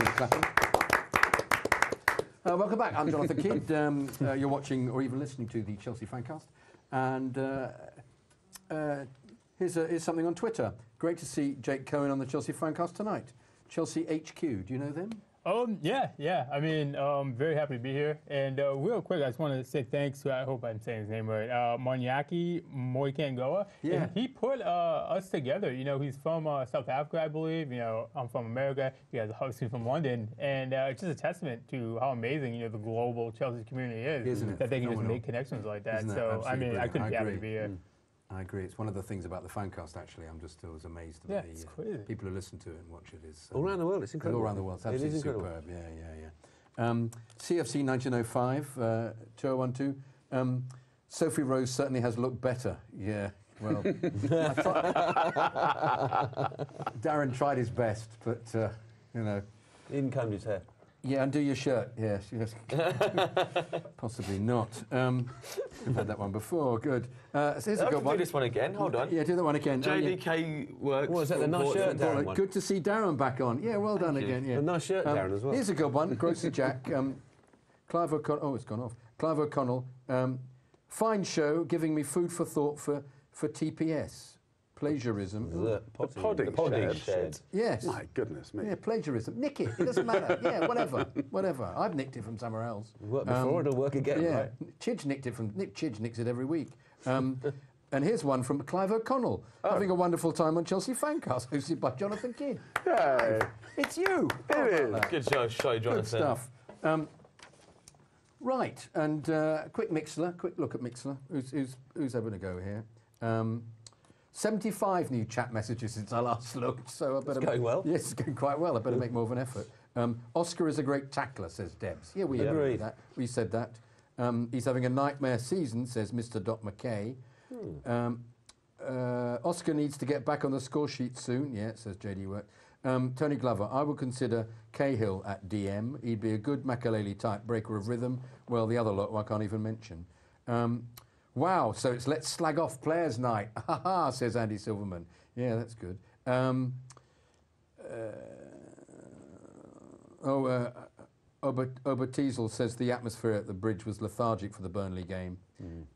with clapping. Welcome back. I'm Jonathan Kydd. You're watching or even listening to the Chelsea FanCast. And here's something on Twitter. Great to see Jake Cohen on the Chelsea FanCast tonight. Chelsea HQ. Do you know them? Yeah. I mean, very happy to be here. And real quick, I just want to say thanks to, I hope I'm saying his name right, Monyaki Moikangoa. Yeah. And he put us together. You know, he's from South Africa, I believe. You know, I'm from America. You guys are obviously from London. And it's just a testament to how amazing, you know, the global Chelsea community is. Isn't it? That they can just Phenomenal. make connections like that. Isn't that So, I mean, absolutely I couldn't be happy brilliant? to be here. I agree. It's one of the things about the FanCast, actually. I'm just always amazed at It's crazy. people who listen to it and watch it. Is all around the world, it's incredible. All around the world, it's It absolutely is incredible. superb. Yeah. CFC 1905, 2012. Sophie Rose certainly has looked better. Yeah. Well, Darren tried his best, but you know. He didn't comb his hair. Yeah, undo your shirt. Yes. Possibly not. We've had that one before. Good. Here's a I good can one. do this one again. Hold on. Yeah, do that one again. JDK works. What was that, the nice shirt, Darren? Well, good to see Darren back on. Yeah, well done you. again. Yeah. A nice shirt, Darren, as well. Here's a good one. Grocer Jack. Clive O'Connell. Oh, it's gone off. Clive O'Connell. Fine show, giving me food for thought for TPS. Plagiarism. The podding shed. Yes. My goodness me. Yeah, plagiarism. Nick it. It doesn't matter. Yeah, whatever. I've nicked it from somewhere else. It worked before, it'll work again, Yeah. right? Chidge nicked it from... Nick Chidge nicks it every week. And here's one from Clive O'Connell. Having a wonderful time on Chelsea FanCast, hosted by Jonathan Kydd. Yay. It's you. It is. Good show, Jonathan. Good stuff. Right, and quick look at Mixler. Who's having a go here? 75 new chat messages since I last looked, so I better... It's going well. Yes, it's going quite well. I better make more of an effort. Oscar is a great tackler, says Debs. Yeah, we agree with that. We said that. He's having a nightmare season, says Mr. Doc McKay. Oscar needs to get back on the score sheet soon. Yeah, says JD Work. Tony Glover, I would consider Cahill at DM. He'd be a good Makaleli type breaker of rhythm. Well, the other lot I can't even mention. Wow, so it's let's slag off players' night. Ha ha, says Andy Silverman. Yeah, that's good. Oberteasel says the atmosphere at the bridge was lethargic for the Burnley game.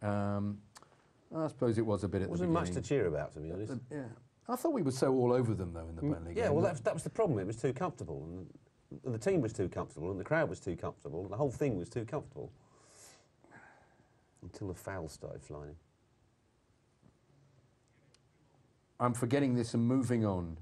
I suppose it was a bit at the beginning. Wasn't much to cheer about, to be honest. Yeah. I thought we were so all over them, though, in the Burnley game. Yeah, well, that was the problem. It was too comfortable. And the team was too comfortable, and the crowd was too comfortable, and the whole thing was too comfortable. Until the fouls started flying. I'm forgetting this and moving on.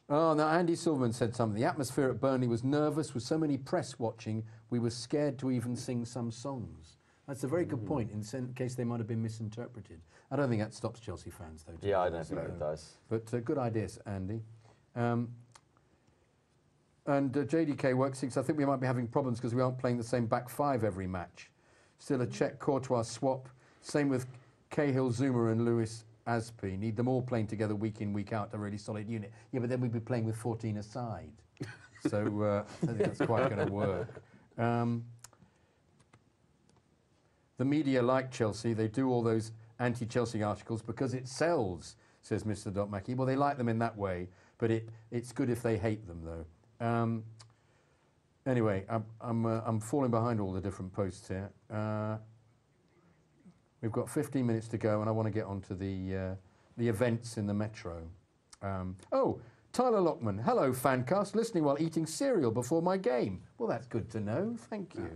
Oh, now Andy Silverman said something. The atmosphere at Burnley was nervous with so many press watching, we were scared to even sing some songs. That's a very good point in case they might have been misinterpreted. I don't think that stops Chelsea fans, though. Yeah, I don't think it does. But good ideas, Andy. And JDK Work 6, I think we might be having problems because we aren't playing the same back five every match. Still a Czech Courtois swap. Same with Cahill, Zuma and Lewis Aspi. Need them all playing together week in, week out, a really solid unit. Yeah, but then we'd be playing with 14 aside. So I don't think that's quite going to work. The media like Chelsea. They do all those anti-Chelsea articles because it sells, says Mr. Doc Mackey. Well, they like them in that way, but it's good if they hate them, though. Anyway, I'm falling behind all the different posts here. We've got 15 minutes to go, and I want to get on to the events in the Metro. Tyler Lockman. Hello, FanCast. Listening while eating cereal before my game. Well, that's good to know. Thank you.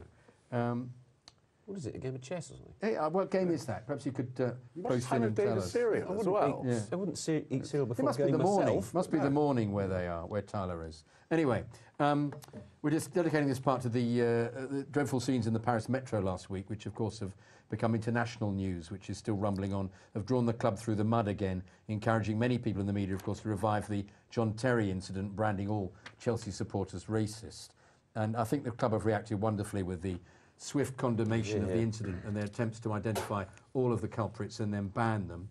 What is it, a game of chess or something? Hey, what game is that? Perhaps you could post in and tell us. Cereal as well. I wouldn't eat cereal before It must the be game the morning. myself. Must be the morning where they are, where Tyler is. Anyway, we're just dedicating this part to the dreadful scenes in the Paris Metro last week, which of course have become international news, which is still rumbling on, have drawn the club through the mud again, encouraging many people in the media, of course, to revive the John Terry incident, branding all Chelsea supporters racist. And I think the club have reacted wonderfully with the swift condemnation of the incident and their attempts to identify all of the culprits and then ban them.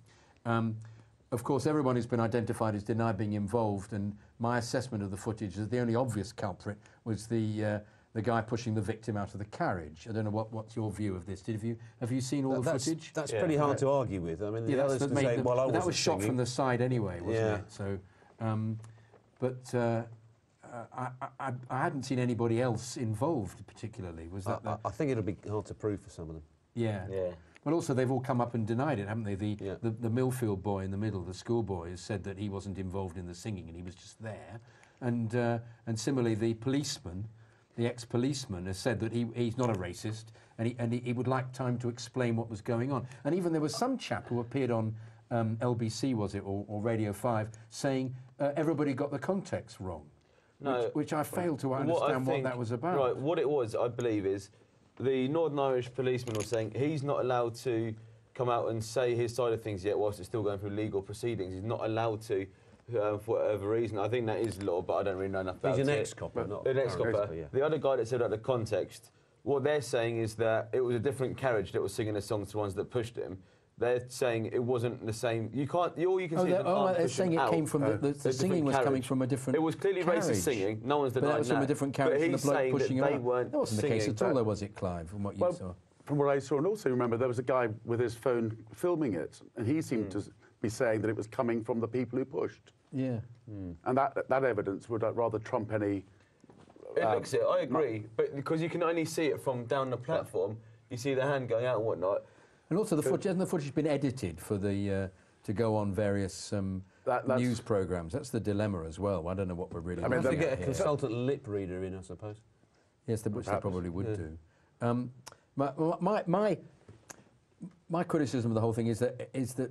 Of course, everyone who's been identified has denied being involved, and my assessment of the footage is the only obvious culprit was the guy pushing the victim out of the carriage. I don't know what's your view of this. Have you seen all the footage? That's pretty hard to argue with. I mean, the others can say, well, I wasn't that was shot singing. from the side anyway, wasn't it? So, I hadn't seen anybody else involved particularly. Was that? I think it'll be hard to prove for some of them. Yeah. Yeah. Well, also they've all come up and denied it, haven't they? The Yeah. the Millfield boy in the middle, the schoolboy, has said that he wasn't involved in the singing and he was just there. And similarly, the policeman, the ex-policeman, has said that he's not a racist and he would like time to explain what was going on. And even there was some chap who appeared on LBC, was it, or Radio 5, saying everybody got the context wrong. No, Which I failed to understand what that was about. Right, what it was, I believe, is the Northern Irish policeman was saying he's not allowed to come out and say his side of things yet whilst it's still going through legal proceedings. He's not allowed to, for whatever reason. I think that is law, but I don't really know enough about it. He's an ex-copper, not an ex-copper. yeah. The other guy that said out the context, what they're saying is that it was a different carriage that was singing the songs to the ones that pushed him. They're saying it wasn't the same. You can't. All you can see is an arm they're pushing saying it out. came from the singing was coming from a different. It was clearly carriage. racist singing. No one's But denying that was from a different carriage But from the he's bloke saying pushing that him they out. weren't That wasn't the singing. case at all, though, was it, Clive? From what you saw. From what I saw, and also remember there was a guy with his phone filming it, and he seemed to be saying that it was coming from the people who pushed. Yeah. And that evidence would rather trump any. It looks it. I agree, but because you can only see it from down the platform, you see the hand going out and whatnot. And also, hasn't the footage been edited for the to go on various news programmes? That's the dilemma as well. I don't know what we're really. I mean, Have to looking get a at here. consultant lip reader in, I suppose. Yes, which they probably would Yeah. do. My criticism of the whole thing is that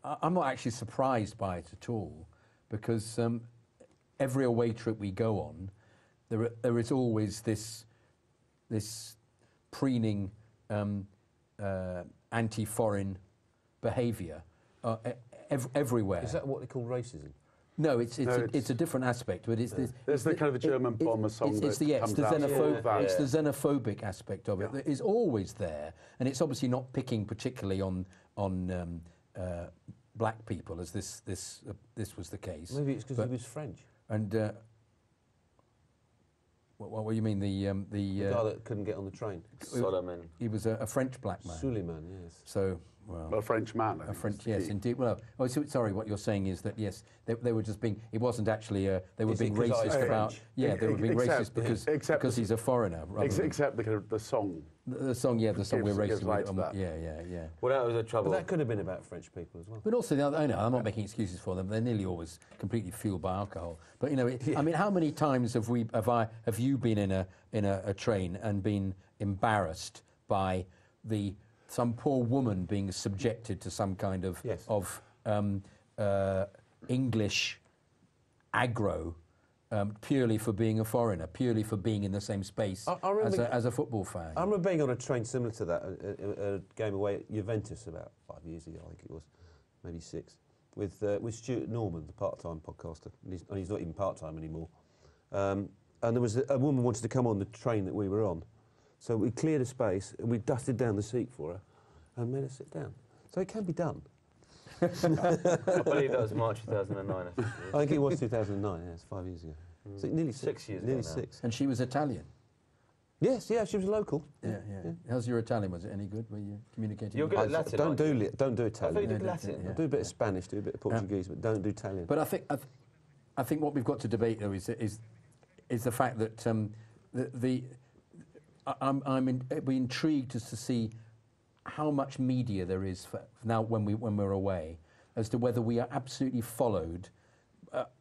I'm not actually surprised by it at all, because every away trip we go on, there is always this preening anti-foreign behaviour everywhere. Is that what they call racism? No, it's a different aspect, but it's this. There's the kind of a German bomber song It's the that comes out of all of that. It's the xenophobic aspect of it that is always there, and it's obviously not picking particularly on black people, as this was the case. Maybe it's because he was French. And what do you mean the The guy that couldn't get on the train. Solomon. he was a French black man. Suleiman, yes. So. Well, A French man. I a think French, is the yes, key. indeed. Well, sorry. What you're saying is that yes, they were just being. It wasn't actually. They were Is it being 'cause I racist was about. French? Yeah, they were being Except- racist because he's a foreigner. Rather than Except the kind of the song. the song, the song we're gives racist. right to that. Yeah. Well, that was the But trouble. that could have been about French people as well. But also, I know I'm not making excuses for them. They're nearly always completely fueled by alcohol. But I mean, how many times have you been in a train and been embarrassed by some poor woman being subjected to some kind of Yes. English aggro purely for being a foreigner, purely for being in the same space I remember- as a football fan? I remember being on a train similar to that, a game away at Juventus about 5 years ago, I think it was, maybe 6, with Stuart Norman, the part-time podcaster. And he's not even part-time anymore. And there was a woman wanted to come on the train that we were on. So we cleared a space and we dusted down the seat for her and made her sit down. So it can be done. I believe that was March 2009. I think it I was. think it was 2009, yeah, it's 5 years ago. So nearly 6 years Nearly ago now. 6. And she was Italian. Yes, yeah, she was local. Yeah. How's your Italian? Was it any good? Were you communicating? You're with good her? at Latin, Don't aren't do you? don't do I thought you Italian. did Yeah, Latin. yeah. Do a bit of Spanish, do a bit of Portuguese, but don't do Italian. But I think what we've got to debate though is the fact that I'd be intrigued as to see how much media there is for now when we're away, as to whether we are absolutely followed,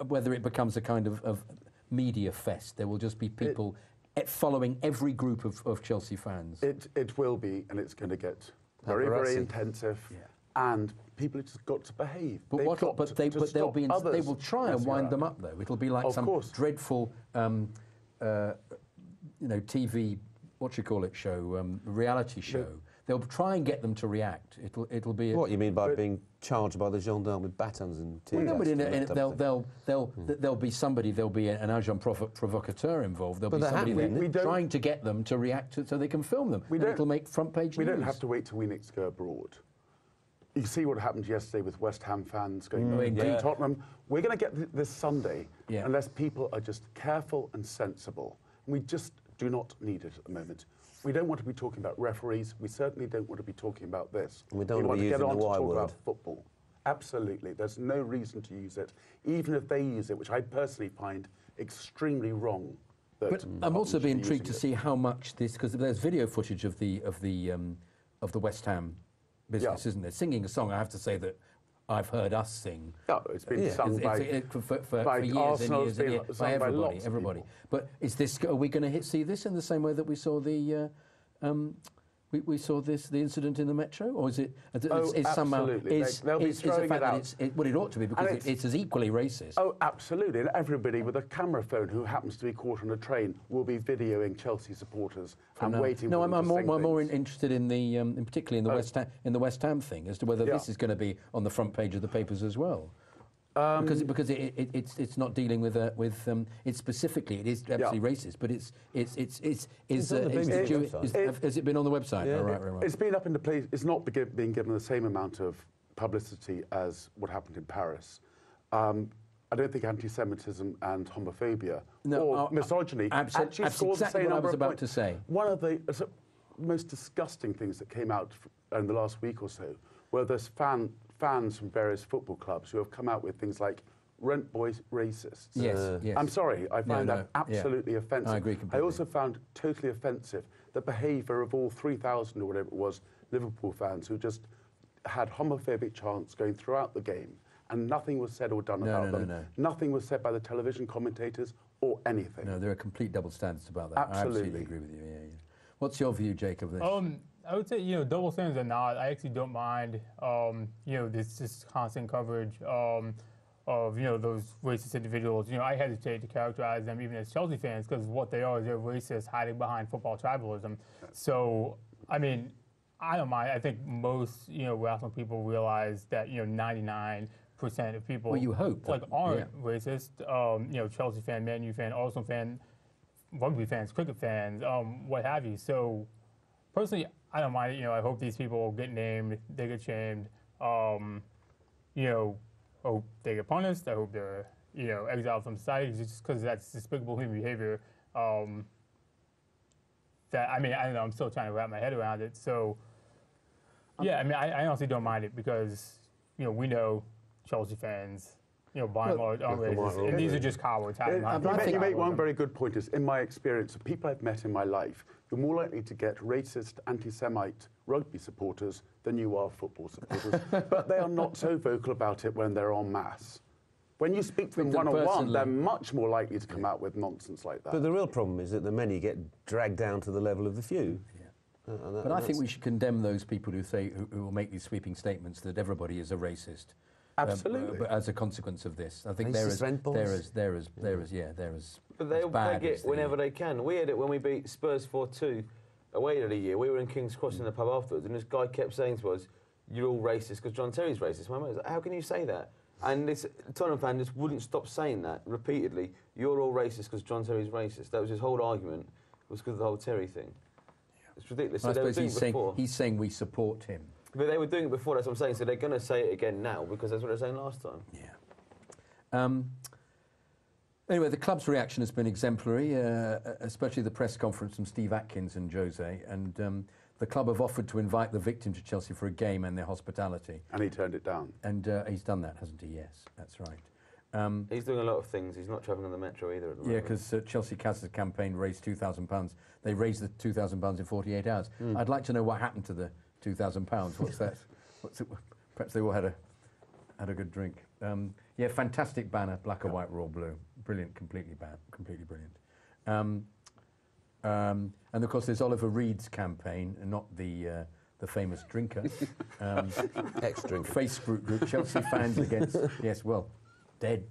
whether it becomes a kind of media fest. There will just be people following every group of Chelsea fans. It will be, and it's going to get very, very Paparazzi. intensive. Yeah. And people have just got to behave. But They've what? got But to they stop they others will try and messing wind around. them up though. It'll be like Of some course. dreadful, TV, show, reality show. They'll try and get them to react. It'll be. What you mean by being charged by the gendarme with batons and tear Well, no, but gas and that type of thing? there'll be somebody. There'll be an agent provocateur involved. There'll But be that somebody happened, there we don't- trying to get them to react so they can film them. We And don't- it'll make front page We news. don't have to wait till we next go abroad. You see what happened yesterday with West Ham fans going to indeed. Tottenham. We're going to get this Sunday Yeah. unless people are just careful and sensible. We just do not need it at the moment. We don't want to be talking about referees. We certainly don't want to be talking about this. We don't want want to be to get using on the to Y talk word. about football. Absolutely. There's no reason to use it, even if they use it, which I personally find extremely wrong. That But I'm also being using intrigued to it. see how much this, because there's video footage of the West Ham business, isn't there? Singing a song. I have to say that I've heard us sing. No, it's been sung by years Arsenal, and years, it's been sung by lots of everybody. people. But is this? Are we going to see this in the same way that we saw the? We saw the incident in the Metro, or is it? It's somehow absolutely. They'll be throwing the fact it out. that it's well, it ought to be because it's as equally racist. Oh, absolutely. And everybody with a camera phone who happens to be caught on a train will be videoing Chelsea supporters and waiting for them I'm to sing more things. interested in the, in particularly in the West Ham thing, as to whether this is going to be on the front page of the papers as well. Because it's not dealing with it's specifically, it is absolutely racist, but has it been on the website? Yeah. Oh, right. It's been up in the place. It's not being given the same amount of publicity as what happened in Paris. I don't think anti-Semitism and homophobia or misogyny actually scored the same number of points. To say. One of the most disgusting things that came out in the last week or so were there's fans from various football clubs who have come out with things like "rent boys racists." Yes. I'm sorry, I find that absolutely offensive. I agree completely. I also found totally offensive the behaviour of all 3,000 or whatever it was Liverpool fans who just had homophobic chants going throughout the game, and nothing was said or done about them. No. Nothing was said by the television commentators or anything. No, there are complete double standards about that. Absolutely. I absolutely agree with you. Yeah. What's your view, Jake, of this? I would say, double standards or not, I actually don't mind, this constant coverage of, those racist individuals. I hesitate to characterize them even as Chelsea fans because what they are is they're racist hiding behind football tribalism. So, I mean, I don't mind. I think most, rational people realize that, 99% of people well, you hope aren't racist. Chelsea fan, Man U fan, Arsenal fan, rugby fans, cricket fans, what have you. So, personally, I don't mind it. I hope these people get named, they get shamed. Hope they get punished. I hope they're, exiled from society just because that's despicable human behavior. I don't know. I'm still trying to wrap my head around it. So, I honestly don't mind it because, we know Chelsea fans, by and large, aren't racist. And these are just cowards. You make one very good point. Is in my experience, the people I've met in my life, you're more likely to get racist, anti-Semite rugby supporters than you are football supporters. But they are not so vocal about it when they're en masse. When you speak to them one-on-one, they're much more likely to come out with nonsense like that. But the real problem is that the many get dragged down to the level of the few. Yeah. But I think we should condemn those people who will make these sweeping statements that everybody is a racist. Absolutely. But as a consequence of this, I think there is. But they get it whenever they can. We had it when we beat Spurs 4-2 away the other year. We were in King's Cross in the pub afterwards, and this guy kept saying to us, "You're all racist because John Terry's racist." My mate was like, "How can you say that?" And this Tottenham fan just wouldn't stop saying that repeatedly. "You're all racist because John Terry's racist." That was his whole argument. Was because of the whole Terry thing. It's ridiculous. I So suppose he's saying we support him. But they were doing it before, that's what I'm saying, so they're going to say it again now because that's what they were saying last time. Yeah. Anyway, the club's reaction has been exemplary, especially the press conference from Steve Atkins and Jose, and the club have offered to invite the victim to Chelsea for a game and their hospitality. And he turned it down. And he's done that, hasn't he? Yes, that's right. He's doing a lot of things. He's not travelling on the Metro either at the moment. Yeah, because Chelsea Cas's campaign raised £2,000. They raised the £2,000 in 48 hours. I'd like to know what happened to the £2,000. What's that? Perhaps they all had a good drink. Yeah, fantastic banner, black and white, royal blue, brilliant, completely brilliant. And of course, there's Oliver Reed's campaign, and not the famous drinker. Ex-drinker. Facebook group, Chelsea fans against dead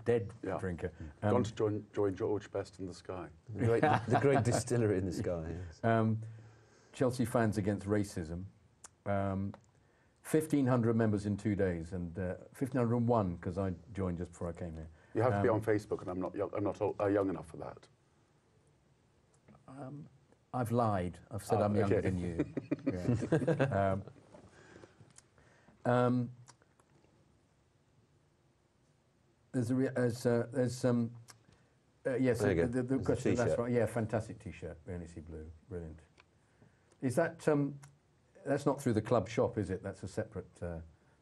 drinker. Gone to join George Best in the Sky. The great distiller in the sky. Yes. Chelsea fans against racism. 1,500 members in 2 days, and 1,501 because I joined just before I came here. You have to be on Facebook, and I'm not young enough for that. I've lied. I've said I'm younger than you. Yeah. There's some. Yes, the question. That's right. Yeah, fantastic T-shirt, Bernice blue, brilliant. Is that? That's not through the club shop, is it? That's a separate.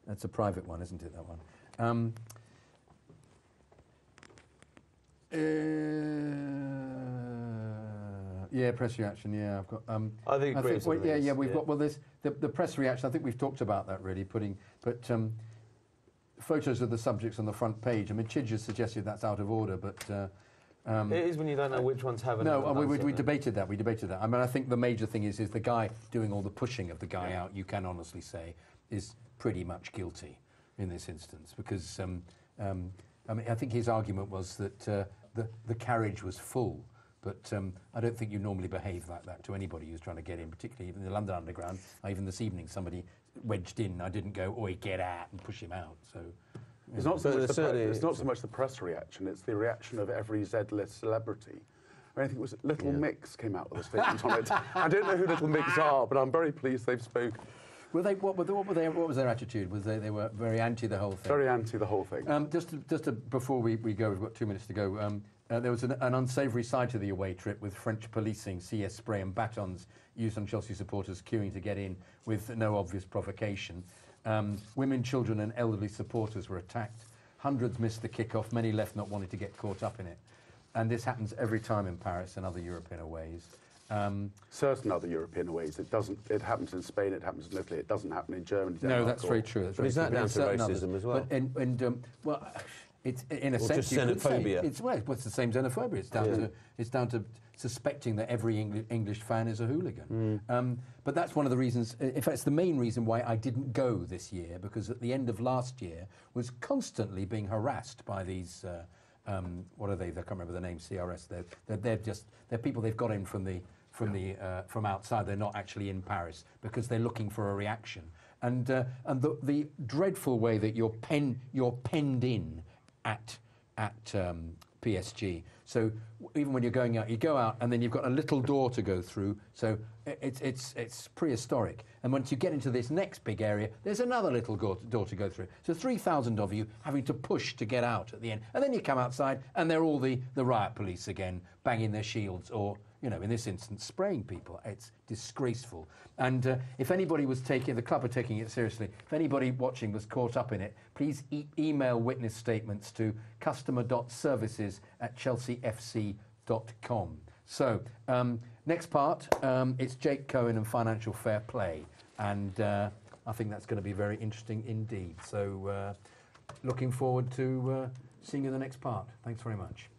That's a private one, isn't it? That one. Yeah, press reaction. Yeah, I've got. I think agree with some of these, we've got. Well, there's the press reaction. I think we've talked about that really. But photos of the subjects on the front page. I mean, Kydd just suggested that's out of order, but. It is when you don't know which ones have. No, we debated that. We debated that. I mean, I think the major thing is the guy doing all the pushing of the guy out. You can honestly say is pretty much guilty in this instance because I mean, I think his argument was that the carriage was full. But I don't think you normally behave like that to anybody who's trying to get in, particularly in the London Underground. Even this evening, somebody wedged in. I didn't go, "Oi, get out," and push him out. So it's not so much the press reaction; it's the reaction of every Z-list celebrity. I think it was Little Mix came out with a statement on it. I don't know who Little Mix are, but I'm very pleased they've spoken. Were they? What was their attitude? Was they were very anti the whole thing? Very anti the whole thing. Before we go, we've got 2 minutes to go. There was an unsavoury side to the away trip with French policing, CS spray and batons used on Chelsea supporters queuing to get in with no obvious provocation. Women, children and elderly supporters were attacked. Hundreds missed the kick-off, many left not wanting to get caught up in it. And this happens every time in Paris and other European aways. Certain other European aways. It doesn't. It happens in Spain. It happens in Italy. It doesn't happen in Germany. No, that's very true. But is that down to racism as well? Well, it's in a or sense just xenophobia. It's the same xenophobia. It's down to suspecting that every English fan is a hooligan. But that's one of the reasons. In fact, it's the main reason why I didn't go this year, because at the end of last year was constantly being harassed by these. What are they? I can't remember the name. CRS. They're people they've got in from outside. They're not actually in Paris because they're looking for a reaction. And the dreadful way that you're penned in at PSG. So even when you're going out, you go out and then you've got a little door to go through. So it's prehistoric. And once you get into this next big area, there's another little door to go through. So 3,000 of you having to push to get out at the end. And then you come outside and they're all the riot police again, banging their shields or, in this instance, spraying people. It's disgraceful. And if anybody was the club are taking it seriously, if anybody watching was caught up in it, please email witness statements to customer.services@chelseafc.com. So, next part, it's Jake Cohen and financial fair play. And I think that's going to be very interesting indeed. So, looking forward to seeing you in the next part. Thanks very much.